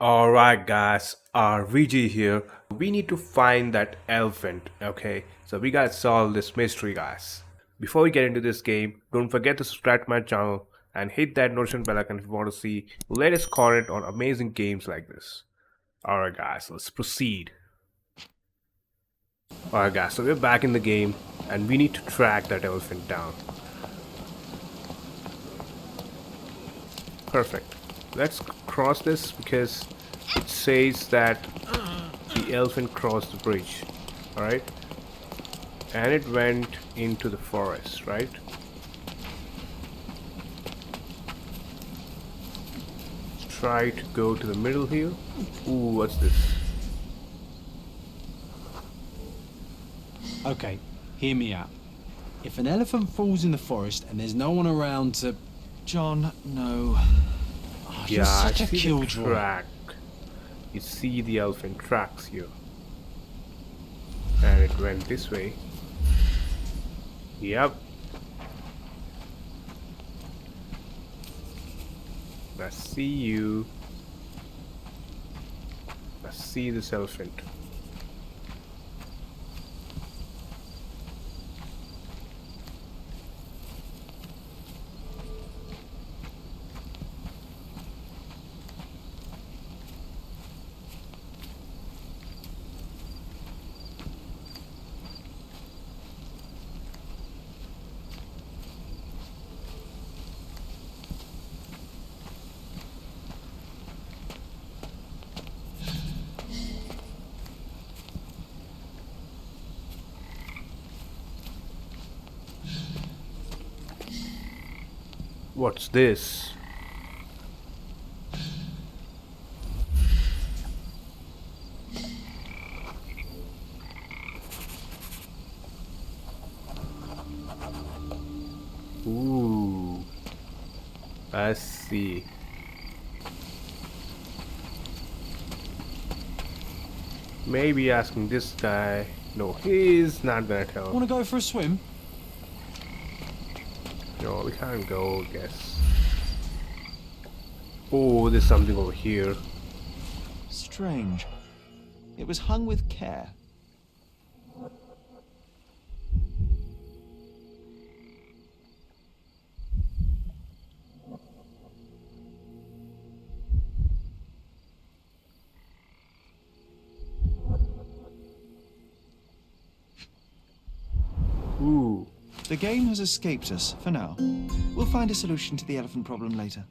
Alright guys, VG here. We need to find that elephant, okay? So we gotta solve this mystery guys. Before we get into this game, don't forget to subscribe to my channel and hit that notification bell icon if you want to see latest content on amazing games like this. Alright guys, let's proceed. Alright guys, so we're back in the game and we need to track that elephant down. Perfect. Let's cross this because it says that the elephant crossed the bridge. Alright? And it went into the forest, right? Let's try to go to the middle here. Ooh, what's this? Okay, hear me out. If an elephant falls in the forest and there's no one around to... John, no. Oh, you're Yeah, I such a see the killjoy. track. You see the elephant tracks here. And it went this way. Yep. I see you. I see this elephant. What's this? Ooh, I see. Maybe asking this guy. No, he's not gonna tell. Want to go for a swim? No, we can't go, I guess. Oh, there's something over here. Strange. It was hung with care. Ooh, The game has escaped us for now. We'll find a solution to the elephant problem later.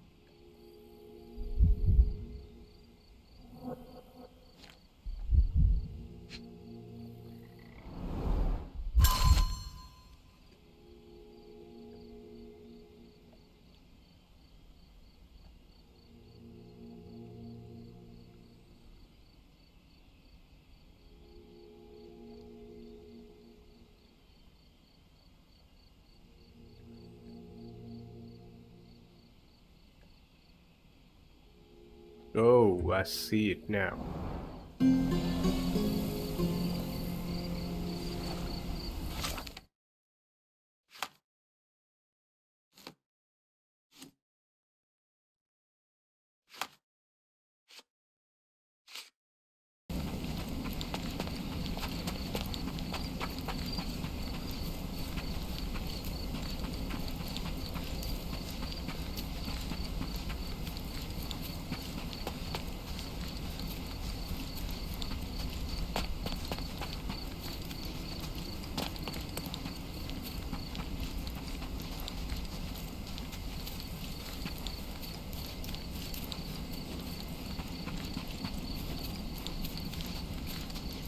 oh, I see it now.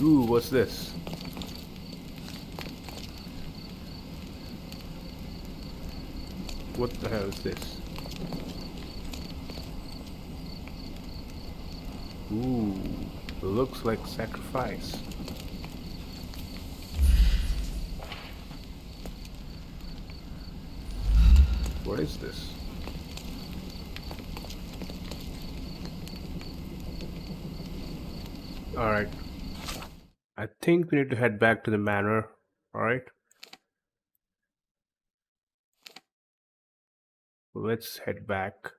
Ooh, what's this? What the hell is this? Ooh, looks like sacrifice. What is this? Alright. I think we need to head back to the manor. Alright. Let's head back.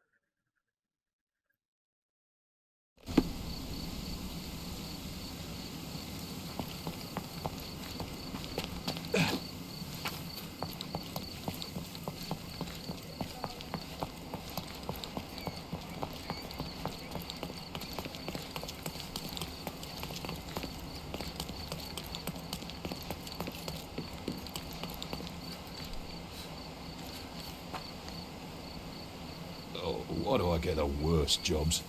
Why do I get the worst jobs?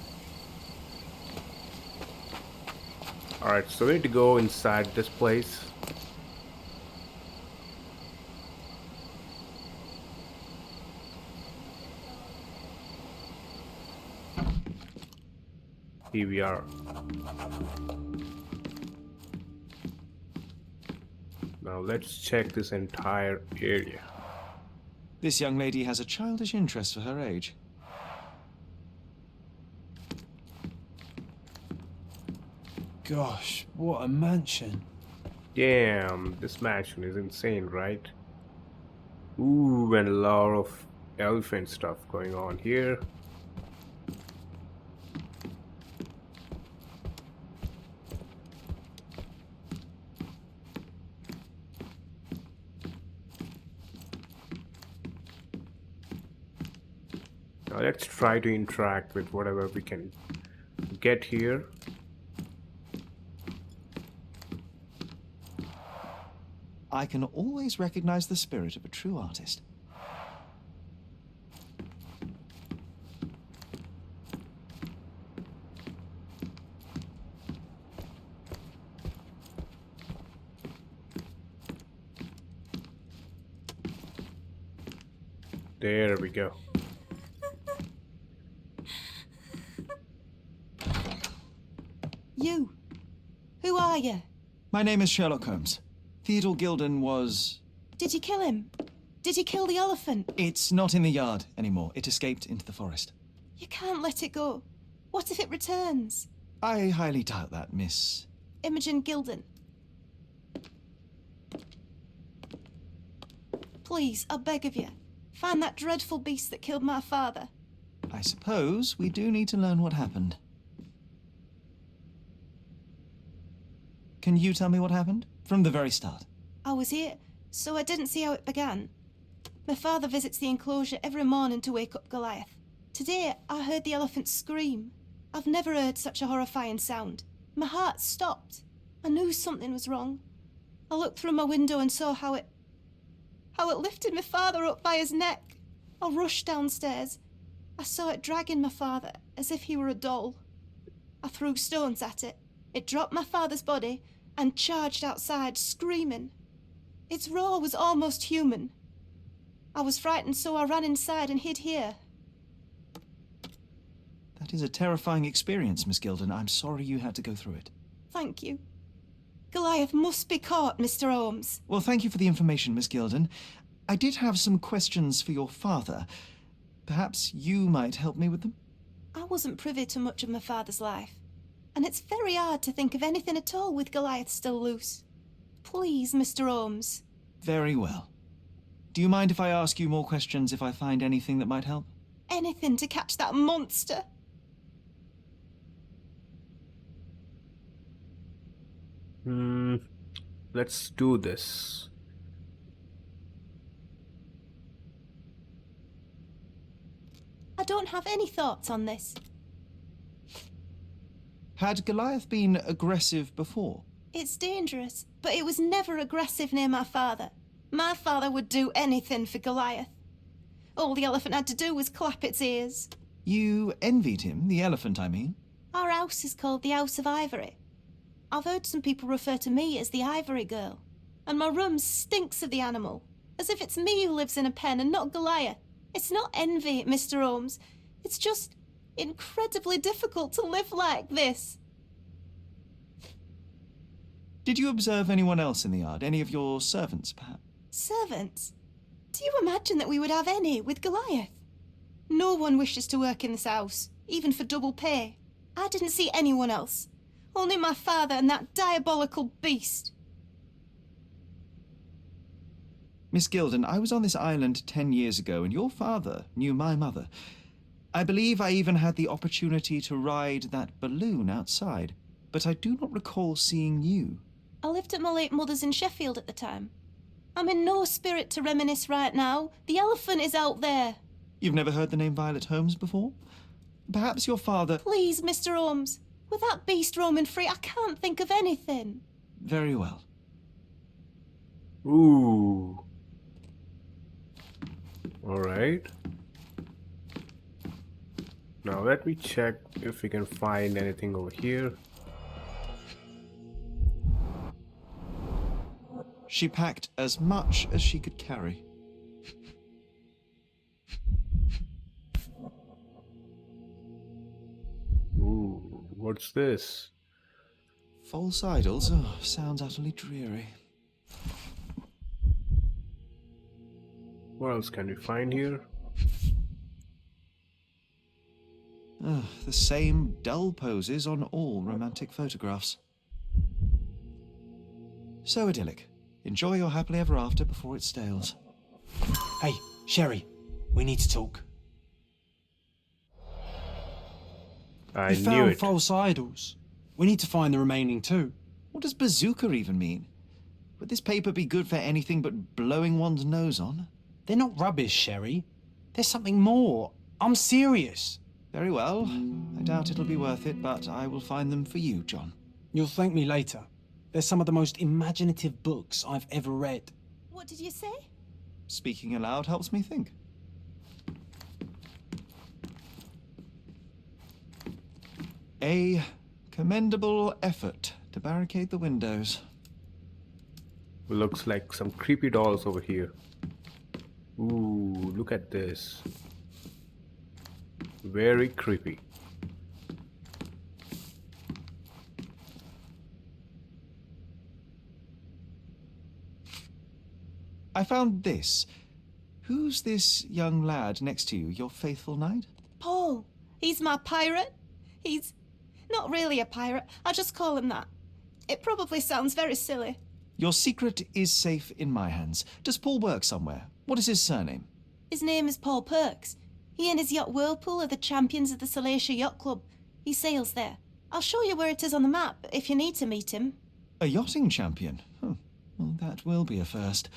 Alright, so we need to go inside this place. Here we are. Now let's check this entire area. This young lady has a childish interest for her age. Gosh, what a mansion. Damn, this mansion is insane, right? Ooh, and a lot of elephant stuff going on here. Now let's try to interact with whatever we can get here. I can always recognize the spirit of a true artist. There we go. You. Who are you? My name is Sherlock Holmes. Theodore Gilden was... Did you kill him? Did you kill the elephant? It's not in the yard anymore. It escaped into the forest. You can't let it go. What if it returns? I highly doubt that, Miss... Imogen Gilden. Please, I beg of you, find that dreadful beast that killed my father. I suppose we do need to learn what happened. Can you tell me what happened? From the very start. I was here, so I didn't see how it began. My father visits the enclosure every morning to wake up Goliath. Today, I heard the elephant scream. I've never heard such a horrifying sound. My heart stopped. I knew something was wrong. I looked through my window and saw how it lifted my father up by his neck. I rushed downstairs. I saw it dragging my father as if he were a doll. I threw stones at it. It dropped my father's body and charged outside, screaming. Its roar was almost human. I was frightened, so I ran inside and hid here. That is a terrifying experience, Miss Gilden. I'm sorry you had to go through it. Thank you. Goliath must be caught, Mr. Holmes. Well, thank you for the information, Miss Gilden. I did have some questions for your father. Perhaps you might help me with them? I wasn't privy to much of my father's life, and it's very hard to think of anything at all with Goliath still loose. Please, Mr. Holmes. Very well. Do you mind if I ask you more questions if I find anything that might help? Anything to catch that monster. Let's do this. I don't have any thoughts on this. Had Goliath been aggressive before? It's dangerous, but it was never aggressive near my father. My father would do anything for Goliath. All the elephant had to do was clap its ears. You envied him, the elephant, I mean? Our house is called the House of Ivory. I've heard some people refer to me as the Ivory Girl, and my room stinks of the animal, as if it's me who lives in a pen and not Goliath. It's not envy, Mr. Holmes. It's just incredibly difficult to live like this. Did you observe anyone else in the yard? Any of your servants, perhaps? Servants? Do you imagine that we would have any with Goliath? No one wishes to work in this house, even for double pay. I didn't see anyone else. Only my father and that diabolical beast. Miss Gilden, I was on this island 10 years ago, and your father knew my mother. I believe I even had the opportunity to ride that balloon outside, but I do not recall seeing you. I lived at my late mother's in Sheffield at the time. I'm in no spirit to reminisce right now. The elephant is out there. You've never heard the name Violet Holmes before? Perhaps your father... Please, Mr. Holmes. With that beast roaming free, I can't think of anything. Very well. Ooh. Alright. Now let me check if we can find anything over here. She packed as much as she could carry. Ooh, what's this? False idols? Oh, sounds utterly dreary. What else can we find here? The same dull poses on all romantic photographs. So idyllic. Enjoy your happily ever after before it stales. Hey, Sherry, we need to talk. I We knew found it. false idols. We need to find the remaining two. What does bazooka even mean? Would this paper be good for anything but blowing one's nose on? They're not rubbish, Sherry. There's something more. I'm serious. Very well. I doubt it'll be worth it, but I will find them for you, John. You'll thank me later. They're some of the most imaginative books I've ever read. What did you say? Speaking aloud helps me think. A commendable effort to barricade the windows. Looks like some creepy dolls over here. Ooh, look at this. Very creepy. I found this. Who's this young lad next to you, your faithful knight? Paul. He's my pirate. He's not really a pirate. I just call him that. It probably sounds very silly. Your secret is safe in my hands. Does Paul work somewhere? What is his surname? His name is Paul Perks. He and his yacht Whirlpool are the champions of the Salacia Yacht Club. He sails there. I'll show you where it is on the map if you need to meet him. A yachting champion? Well, that will be a first.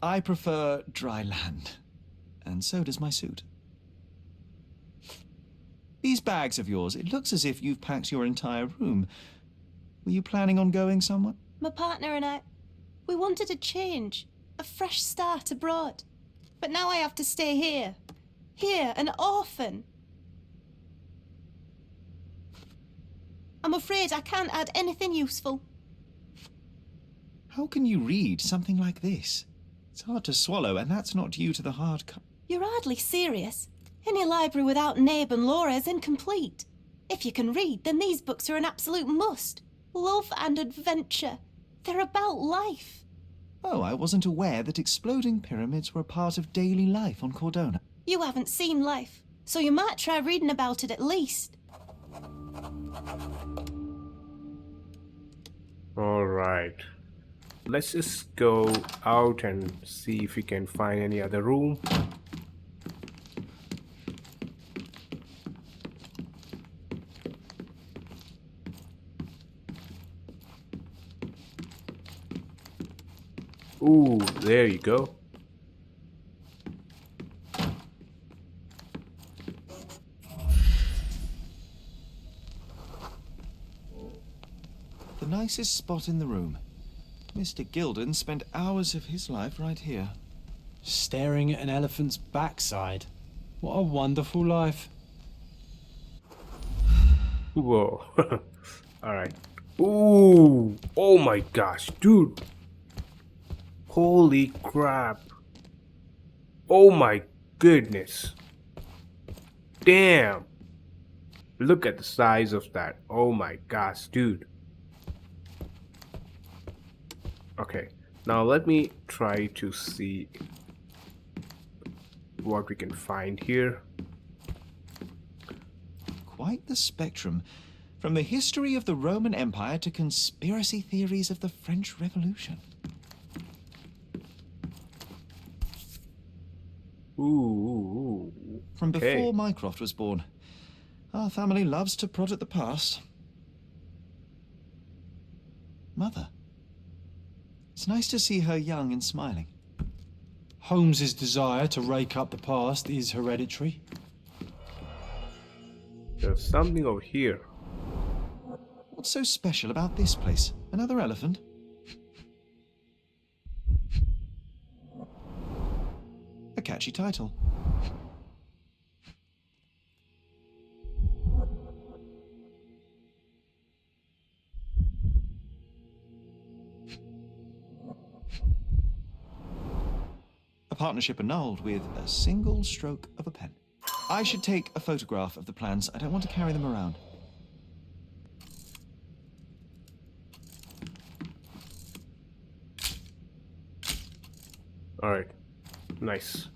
I prefer dry land. And so does my suit. These bags of yours, it looks as if you've packed your entire room. Were you planning on going somewhere? My partner and I, we wanted a change, a fresh start abroad. But now I have to stay here. Here, an orphan. I'm afraid I can't add anything useful. How can you read something like this? It's hard to swallow, and that's not due to the hard cut. You're hardly serious. Any library without Nabe and Laura is incomplete. If you can read, then these books are an absolute must. Love and adventure. They're about life. Oh, I wasn't aware that exploding pyramids were a part of daily life on Cordona. You haven't seen life, so you might try reading about it at least. Alright. Let's just go out and see if we can find any other room. Ooh, there you go. The nicest spot in the room. Mr. Gilden spent hours of his life right here. Staring at an elephant's backside. What a wonderful life. Whoa. Alright. Ooh. Oh my gosh, dude. Holy crap. Oh my goodness. Damn. Look at the size of that. Oh my gosh, dude. Okay, now let me try to see what we can find here. Quite the spectrum. From the history of the Roman Empire to conspiracy theories of the French Revolution. Ooh. From Okay. before Mycroft was born. Our family loves to prod at the past. Mother. It's nice to see her young and smiling. Holmes's desire to rake up the past is hereditary. There's something over here. What's so special about this place? Another elephant? A catchy title. A partnership annulled with a single stroke of a pen. I should take a photograph of the plans. I don't want to carry them around. Alright. Nice.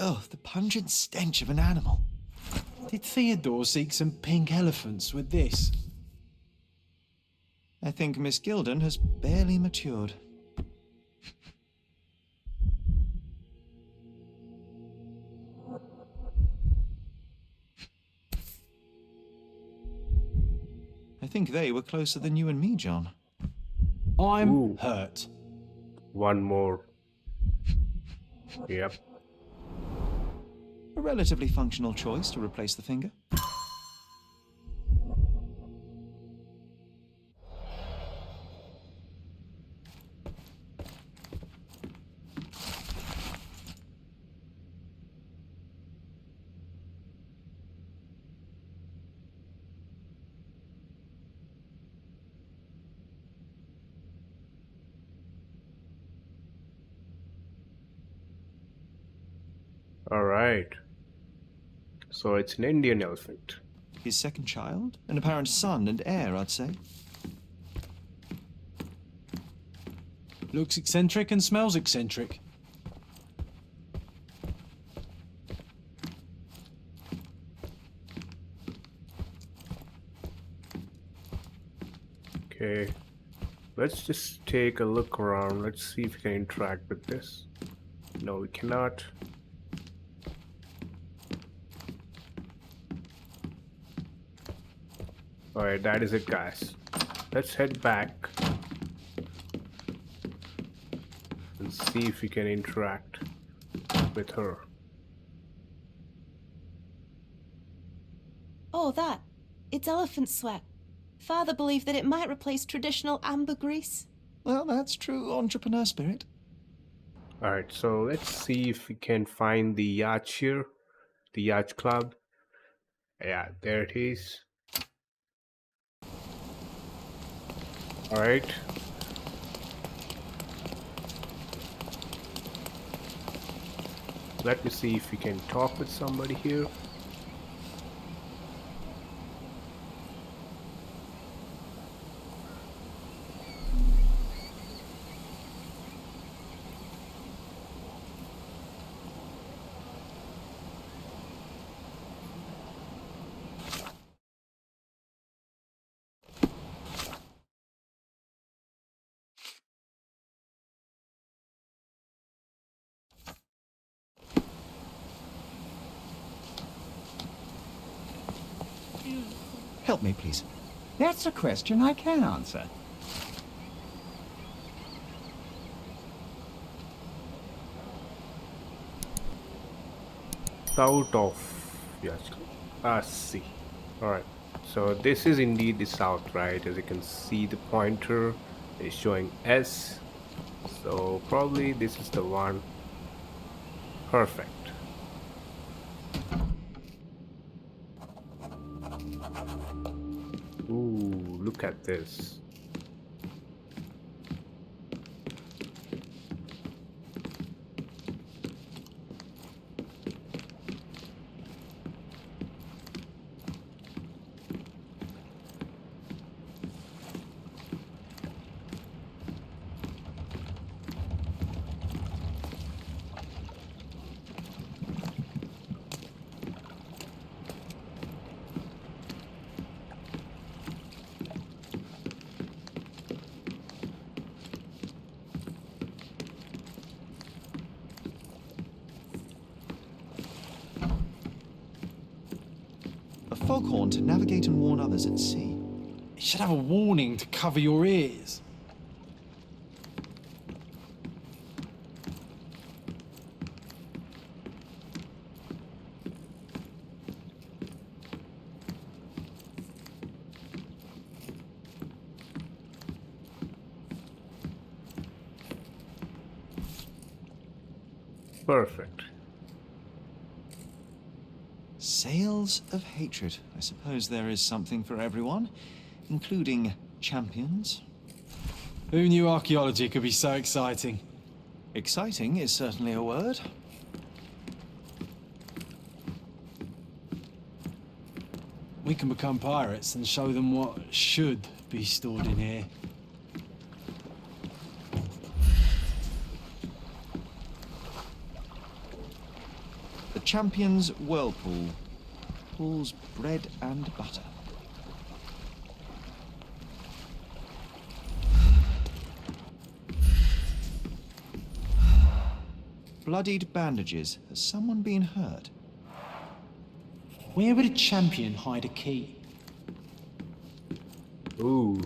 Oh, the pungent stench of an animal. Did Theodore seek some pink elephants with this? I think Miss Gilden has barely matured. I think they were closer than you and me, John. I'm Ooh. hurt. One more. Yep. A relatively functional choice to replace the finger. Alright. So it's an Indian elephant. His second child? An apparent son and heir, I'd say. Looks eccentric and smells eccentric. Okay. Let's just take a look around. Let's see if we can interact with this. No, we cannot. Alright, that is it, guys. Let's head back and see if we can interact with her. Oh, that. It's elephant sweat. Father believed that it might replace traditional ambergris. Well, that's true entrepreneur spirit. Alright, so let's see if we can find the yacht here. The yacht club. Yeah, there it is. Alright. Let me see if we can talk with somebody here. Help me, please. That's a question I can answer. South of yacht club. Ah, see. Alright. So this is indeed the south, right? As you can see, the pointer is showing S. So probably this is the one. Perfect. Ooh, look at this. A foghorn to navigate and warn others at sea. It should have a warning to cover your ears. Perfect. Sails of hatred. I suppose there is something for everyone, including champions. Who knew archaeology could be so exciting? Exciting is certainly a word. We can become pirates and show them what should be stored in here. The champion's whirlpool. Pulls bread and butter. Bloodied bandages. Has someone been hurt? Where would a champion hide a key? Ooh.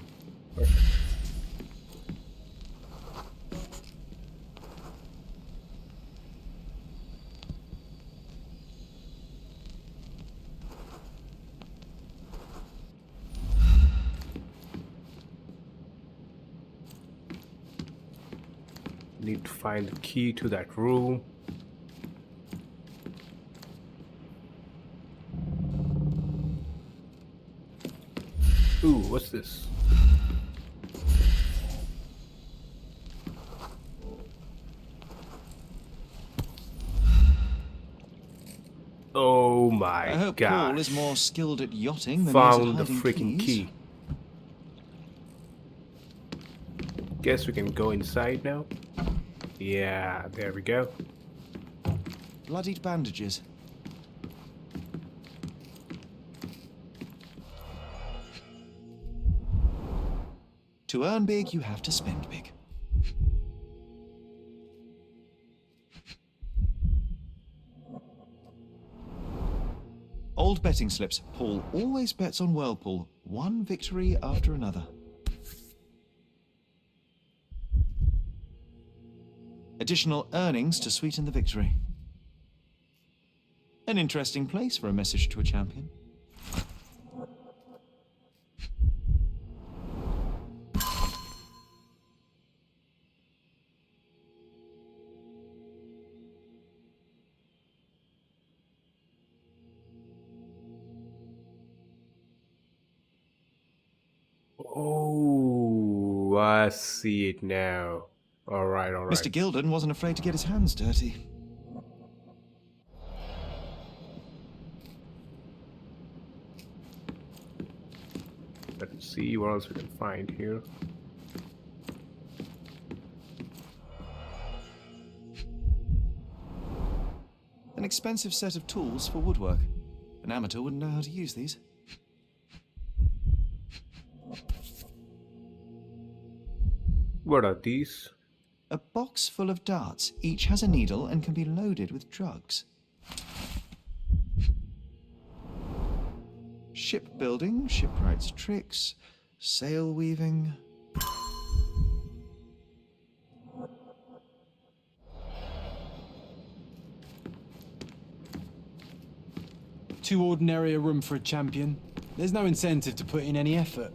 Need to find the key to that room. Ooh, what's this? Oh my I hope god. Paul is more skilled at yachting than Found he the is at hiding freaking keys. key. Guess we can go inside now. Yeah, there we go. Bloodied bandages. To earn big, you have to spend big. Old betting slips. Paul always bets on Whirlpool. One victory after another. Additional earnings to sweeten the victory. An interesting place for a message to a champion. Oh, I see it now. Alright, alright. Mr. Gilden wasn't afraid to get his hands dirty. Let's see what else we can find here. An expensive set of tools for woodwork. An amateur wouldn't know how to use these. What are these? A box full of darts. Each has a needle and can be loaded with drugs. Shipbuilding, shipwright's tricks, sail weaving. Too ordinary a room for a champion. There's no incentive to put in any effort.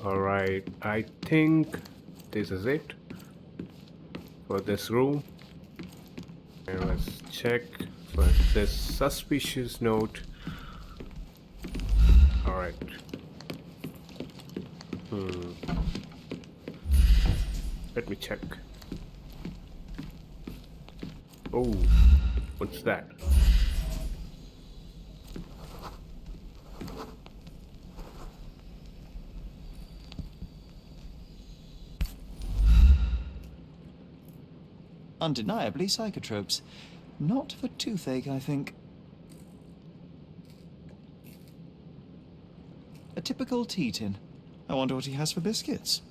Alright, I think this is it for this room. And let's check for this suspicious note. Alright. Let me check. Oh, what's that? Undeniably psychotropes. Not for toothache, I think. A typical tea tin. I wonder what he has for biscuits.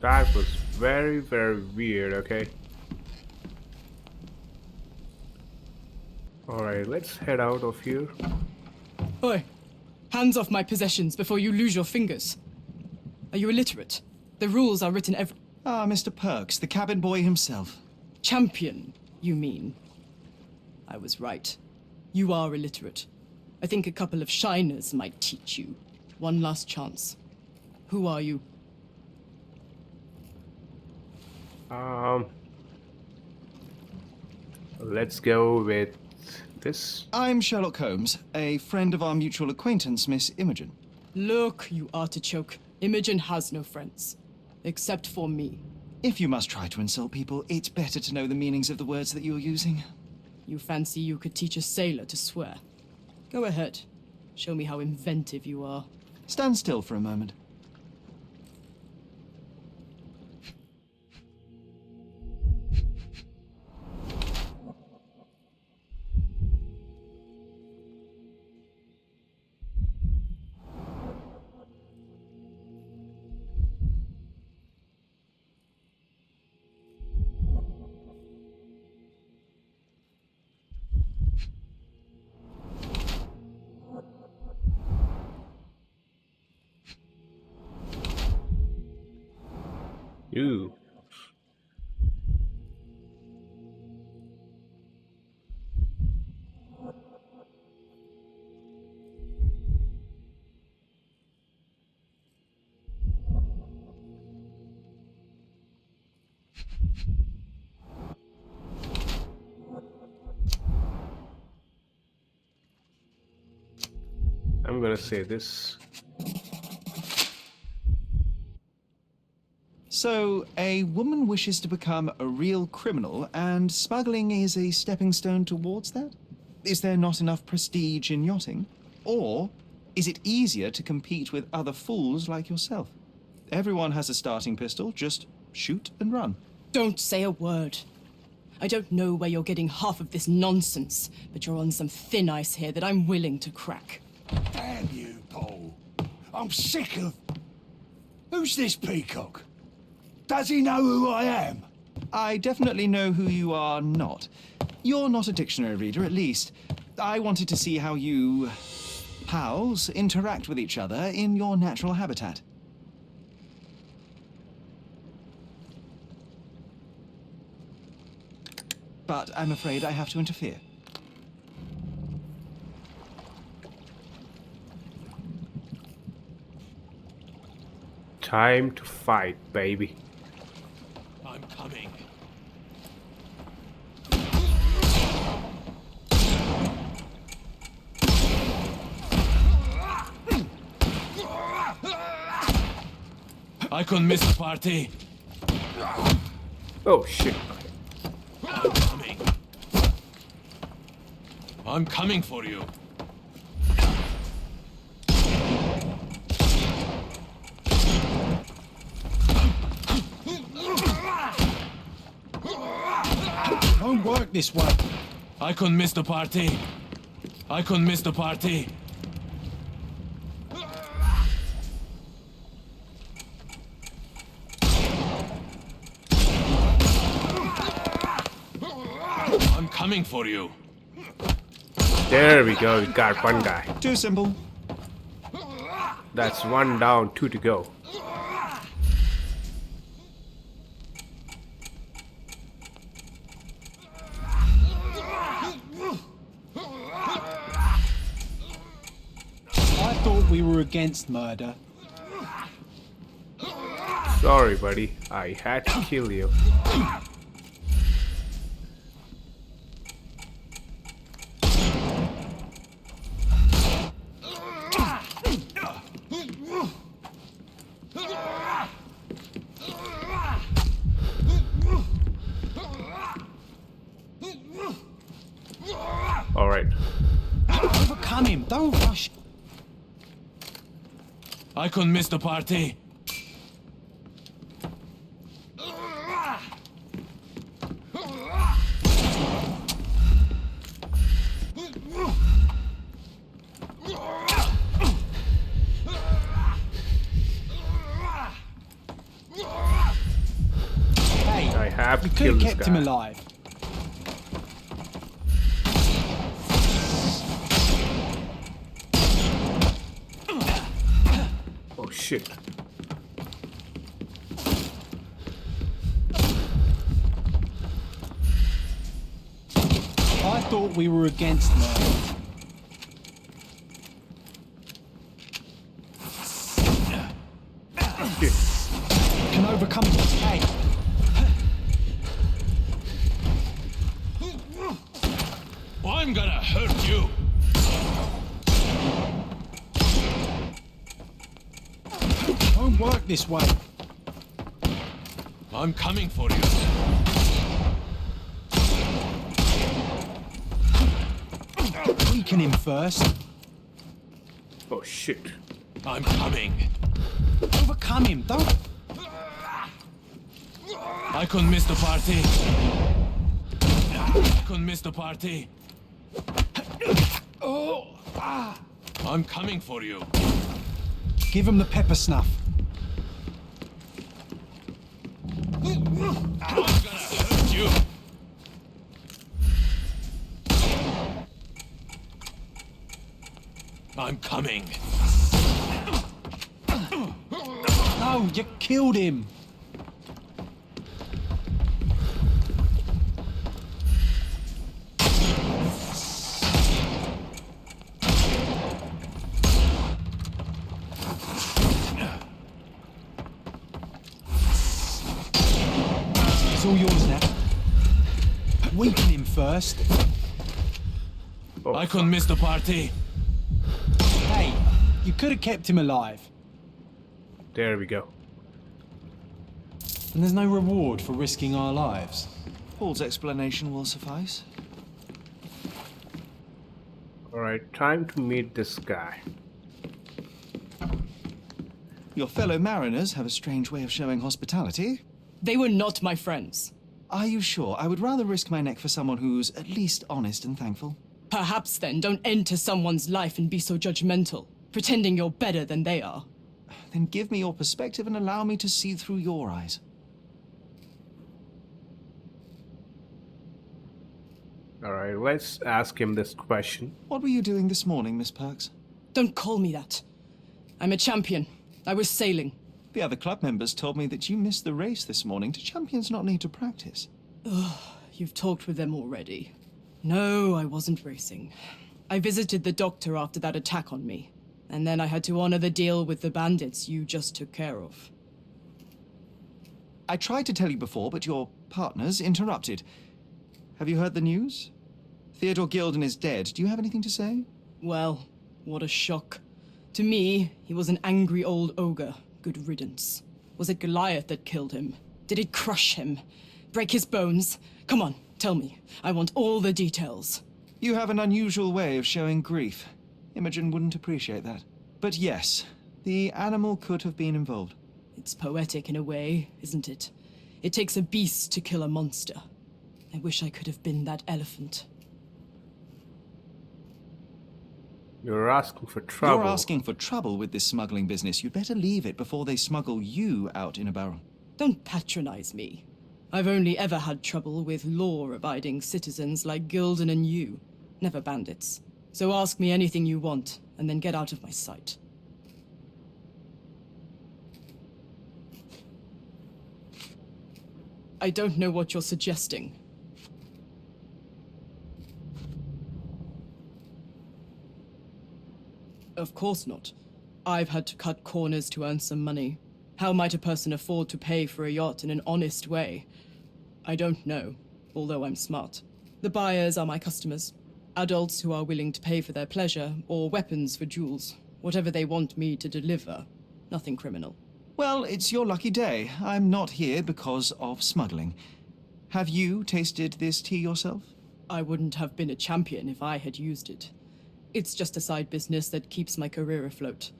That was very, very weird, okay? Alright, let's head out of here. Oi! Hands off my possessions before you lose your fingers. Are you illiterate? The rules are written every... Ah, Mr. Perks, the cabin boy himself. Champion, you mean? I was right. You are illiterate. I think a couple of shiners might teach you. One last chance. Who are you? Let's go with this. I'm Sherlock Holmes, a friend of our mutual acquaintance, Miss Imogen. Look, you artichoke. Imogen has no friends. Except for me. If you must try to insult people, it's better to know the meanings of the words that you're using. You fancy you could teach a sailor to swear? Go ahead. Show me how inventive you are. Stand still for a moment. Ooh. I'm gonna say this. So, a woman wishes to become a real criminal, and smuggling is a stepping stone towards that? Is there not enough prestige in yachting? Or is it easier to compete with other fools like yourself? Everyone has a starting pistol, just shoot and run. Don't say a word. I don't know where you're getting half of this nonsense, but you're on some thin ice here that I'm willing to crack. Damn you, Paul. I'm sick of... Who's this peacock? Does he know who I am? I definitely know who you are not. You're not a dictionary reader, at least. I wanted to see how you... pals interact with each other in your natural habitat. But I'm afraid I have to interfere. Time to fight, baby. I'm coming. I couldn't miss the party. Oh shit. I'm coming. I'm coming for you. Don't work this way. I couldn't miss the party. I couldn't miss the party. I'm coming for you. There we go, we got one guy. Too simple. That's one down, two to go. I thought we were against murder. Sorry, buddy. I had to kill you. Alright. Overcome him. Don't rush. I couldn't miss the party. Hey, I have to we could kill have this kept him guy. alive. Oh shit. I thought we were against murder. gonna hurt you. Won't work this way. I'm coming for you. Weaken him first. Oh shit. I'm coming. Overcome him. Don't. I couldn't miss the party. I couldn't miss the party. I'm coming for you. Give him the pepper snuff. I'm gonna hurt you. I'm coming. No, you killed him. It's all yours now. Weaken him first. I couldn't miss the party. Hey, you could have kept him alive. There we go. And there's no reward for risking our lives. Paul's explanation will suffice. Alright, time to meet this guy. Your fellow mariners have a strange way of showing hospitality. They were not my friends. Are you sure? I would rather risk my neck for someone who's at least honest and thankful. Perhaps then don't enter someone's life and be so judgmental, pretending you're better than they are. Then give me your perspective and allow me to see through your eyes. Alright, let's ask him this question. What were you doing this morning, Miss Perks? Don't call me that. I'm a champion. I was sailing. The other club members told me that you missed the race this morning. Do champions not need to practice? You've talked with them already. No, I wasn't racing. I visited the doctor after that attack on me. And then I had to honor the deal with the bandits you just took care of. I tried to tell you before, but your partners interrupted. Have you heard the news? Theodore Gilden is dead. Do you have anything to say? Well, what a shock. To me, he was an angry old ogre. Good riddance. Was it Goliath that killed him? Did it crush him? Break his bones? Come on, tell me. I want all the details. You have an unusual way of showing grief. Imogen wouldn't appreciate that. But yes, the animal could have been involved. It's poetic in a way, isn't it? It takes a beast to kill a monster. I wish I could have been that elephant. You're asking for trouble. You're asking for trouble with this smuggling business. You'd better leave it before they smuggle you out in a barrel. Don't patronize me. I've only ever had trouble with law-abiding citizens like Gilden and you, never bandits. So ask me anything you want, and then get out of my sight. I don't know what you're suggesting. Of course not. I've had to cut corners to earn some money. How might a person afford to pay for a yacht in an honest way? I don't know, although I'm smart. The buyers are my customers. Adults who are willing to pay for their pleasure, or weapons for jewels. Whatever they want me to deliver. Nothing criminal. Well, it's your lucky day. I'm not here because of smuggling. Have you tasted this tea yourself? I wouldn't have been a champion if I had used it. It's just a side business that keeps my career afloat.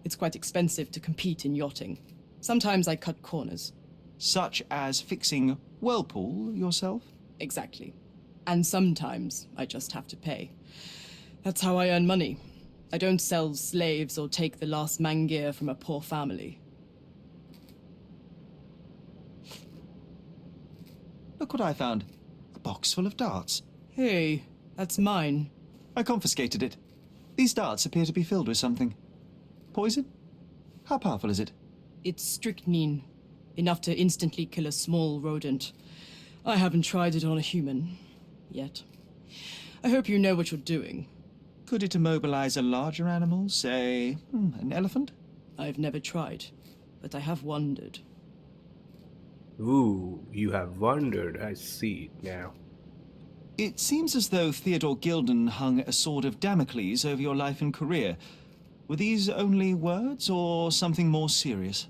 It's quite expensive to compete in yachting. Sometimes I cut corners. Such as fixing Whirlpool yourself? Exactly. And sometimes I just have to pay. That's how I earn money. I don't sell slaves or take the last man gear from a poor family. Look what I found. A box full of darts. Hey, that's mine. I confiscated it. These darts appear to be filled with something. Poison? How powerful is it? It's strychnine. Enough to instantly kill a small rodent. I haven't tried it on a human. Yet. I hope you know what you're doing. Could it immobilize a larger animal, say, an elephant? I've never tried, but I have wondered. Ooh, you have wondered. I see it now. It seems as though Theodore Gilden hung a sword of Damocles over your life and career. Were these only words or something more serious?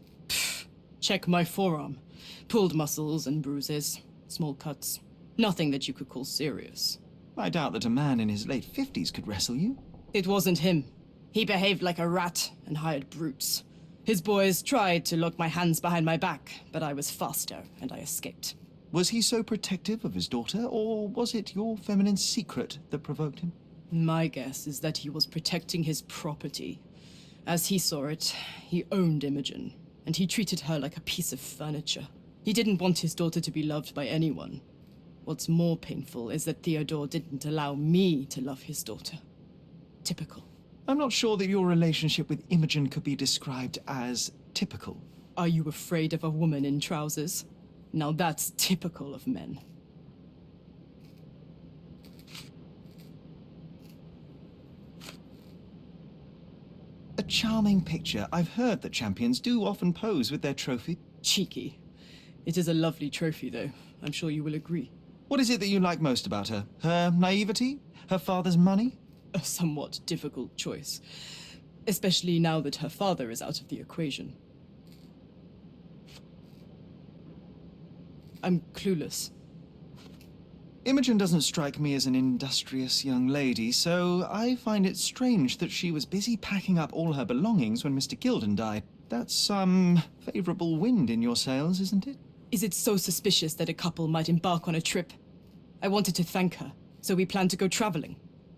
Check my forearm. Pulled muscles and bruises. Small cuts. Nothing that you could call serious. I doubt that a man in his late 50s could wrestle you. It wasn't him. He behaved like a rat and hired brutes. His boys tried to lock my hands behind my back, but I was faster and I escaped. Was he so protective of his daughter, or was it your feminine secret that provoked him? My guess is that he was protecting his property. As he saw it, he owned Imogen, and he treated her like a piece of furniture. He didn't want his daughter to be loved by anyone. What's more painful is that Theodore didn't allow me to love his daughter. Typical. I'm not sure that your relationship with Imogen could be described as typical. Are you afraid of a woman in trousers? Now that's typical of men. A charming picture. I've heard that champions do often pose with their trophy. Cheeky. It is a lovely trophy, though. I'm sure you will agree. What is it that you like most about her? Her naivety? Her father's money? A somewhat difficult choice. Especially now that her father is out of the equation. I'm clueless. Imogen doesn't strike me as an industrious young lady, so I find it strange that she was busy packing up all her belongings when Mr. Gilden died. That's some favorable wind in your sails, isn't it? Is it so suspicious that a couple might embark on a trip? I wanted to thank her, so we planned to go traveling.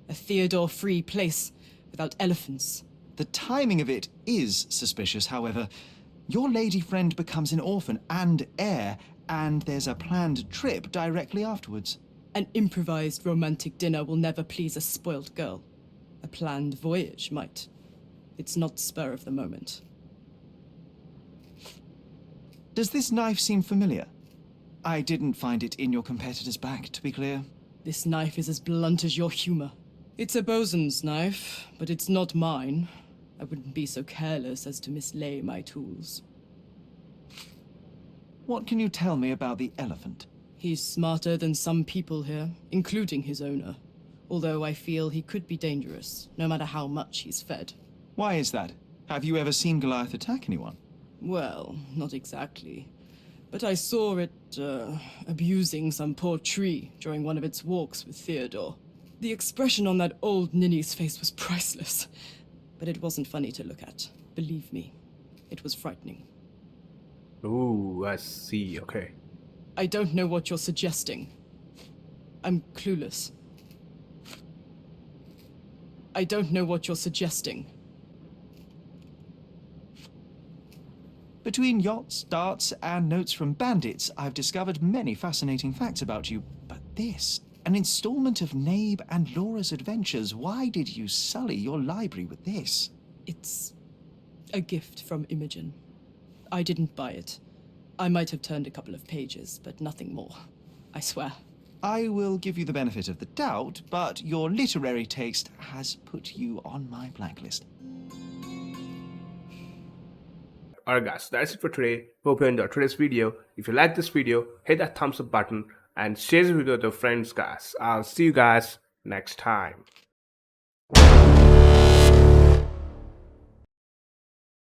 A Theodore-free place, without elephants. The timing of it is suspicious, however. Your lady friend becomes an orphan and heir, and there's a planned trip directly afterwards. An improvised romantic dinner will never please a spoiled girl. A planned voyage might. It's not spur of the moment. Does this knife seem familiar? I didn't find it in your competitor's back, to be clear. This knife is as blunt as your humor. It's a bosun's knife, but it's not mine. I wouldn't be so careless as to mislay my tools. What can you tell me about the elephant? He's smarter than some people here, including his owner. Although I feel he could be dangerous, no matter how much he's fed. Why is that? Have you ever seen Goliath attack anyone? Well, not exactly. But I saw it, abusing some poor tree during one of its walks with Theodore. The expression on that old ninny's face was priceless. But it wasn't funny to look at. Believe me, it was frightening. Ooh, I see. Okay. I don't know what you're suggesting. I'm clueless. I don't know what you're suggesting. Between yachts, darts, and notes from bandits, I've discovered many fascinating facts about you. But this, an installment of Nabe and Laura's adventures. Why did you sully your library with this? It's a gift from Imogen. I didn't buy it. I might have turned a couple of pages, but nothing more. I swear. I will give you the benefit of the doubt, but your literary taste has put you on my blacklist. Alright guys, that's it for today. Hope you enjoyed today's video. If you like this video, hit that thumbs up button and share this video with your friends guys. I'll see you guys next time.